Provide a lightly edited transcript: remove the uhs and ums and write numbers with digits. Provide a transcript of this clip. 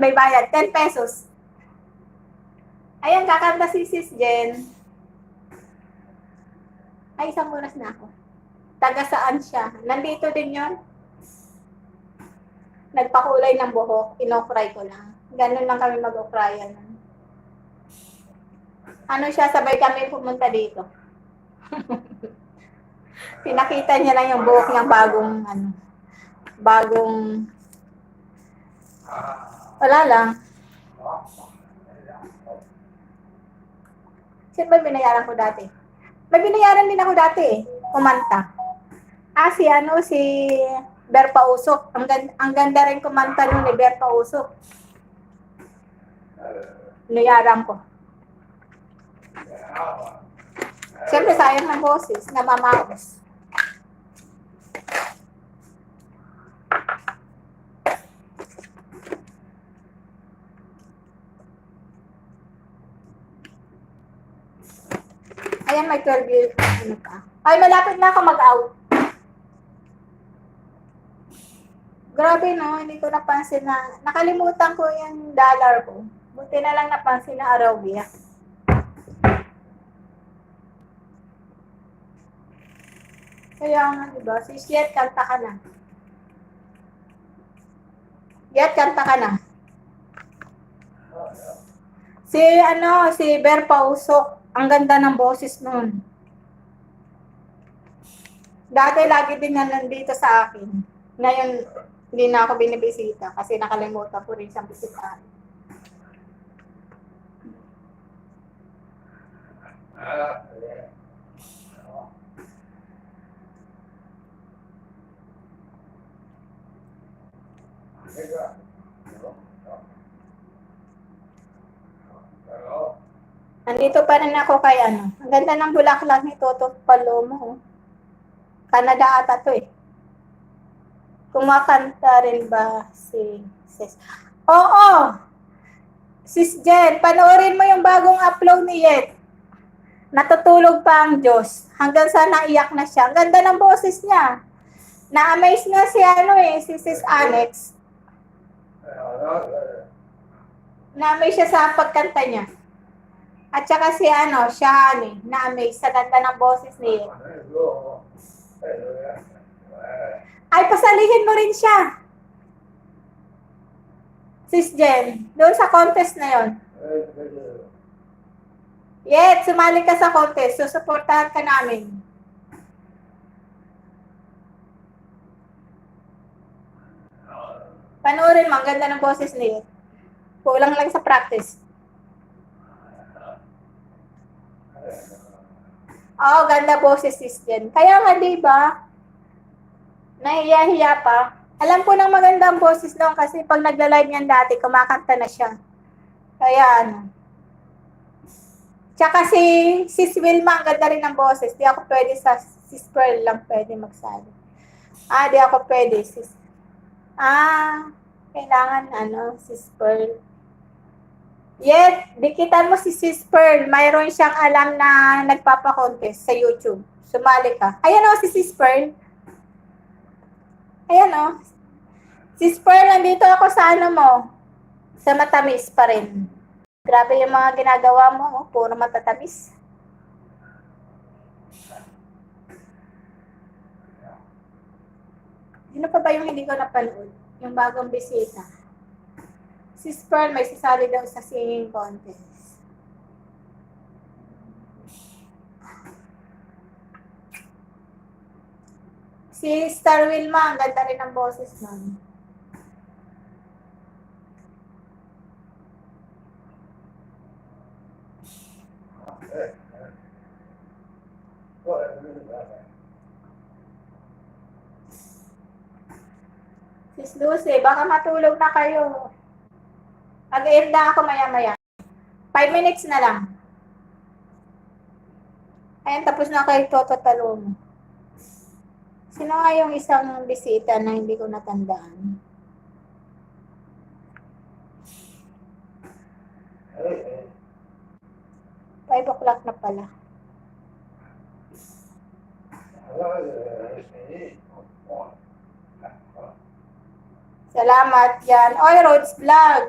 May bayad, 10 pesos. Ayan, kakanta si Sis Jen. Ay, isang oras na ako. Taga saan siya? Nandito din yon. Nagpakulay ng buhok, inokray ko lang. Ganun lang kami mag-okrayan. Ano siya, sabay kami pumunta dito. Pinakita niya lang yung buhok niyang bagong, wala lang. Sino ba binayaran ko dati? May binayaran din ako dati eh, kumanta. Si Ber Pausok. Ang ganda rin kumanta nun ni Ber Pausok. Binayaran ko. Siyempre sayang ng boses, namamaos. Ayan, may 12 years. Ano pa? Ay, malapit na ako mag-out. Grabe no, hindi ko napansin na, nakalimutan ko yung dollar ko. Buti na lang napansin na Arabia. Kaya nga, diba? Si Yet, kanta ka na. Yet, kanta ka na. Si Ber Pausok, ang ganda ng boses nun. Dati lagi din na nandito sa akin. Ngayon, hindi na ako binibisita kasi nakalimutan ko rin siyang bisitahin. Nandito pa rin ako kay ano. Ang ganda ng bulaklak ni Toto Palomo. Canada ata to eh. Kumakanta rin ba si Sis? Oo! Sis Jen, panoorin mo yung bagong upload ni Yet. Natutulog pa ang Diyos. Hanggang sa naiyak na siya. Ang ganda ng boses niya. Na-amaze nga si Sis Alex. Na-amaze siya sa pagkanta niya. At saka Shahani, na-amaze sa ganda ng boses ni Yet. Ay, pasalihin mo rin siya. Sis Jen, doon sa contest na yon. Yet, sumali ka sa contest. Susuportahan ka namin. Panoorin mo, ang ganda ng boses ni Yet. Kulang lang sa practice. Oo, ganda boses Sis Jen. Kaya nga, diba? Nahiya-hiya pa. Alam ko nang maganda ang boses doon kasi pag nagla-live niyan dati, kumakanta na siya. Kaya ano. Tsaka si Sis Wilma, ang ganda rin ng boses. Di ako pwede sa Sis Pearl lang pwede magsali. Di ako pwede. Kailangan Sis Pearl. Yet, dikitan mo si Sis Pearl. Mayroon siyang alam na nagpapakontest sa YouTube. Sumali ka. Ayan si Sis Pearl. Ayan Sis Pearl, nandito ako sa mo. Sa matamis pa rin. Grabe yung mga ginagawa mo. Puro matatamis. Sino pa ba yung hindi ko napanood? Yung bagong bisita. Sis Pearl, may sasali daw sa singing contest. Si Star Wilma, ang ganda rin ng boses nun. Sis Lucy, baka matulog na kayo. Mag-end na ako maya-maya. 5 minutes na lang. Ayan, tapos na kayo Toto Talon. Sino nga yung isang bisita na hindi ko natandaan? 5 o'clock na pala. Salamat yan. Oy, Rhodes Vlog.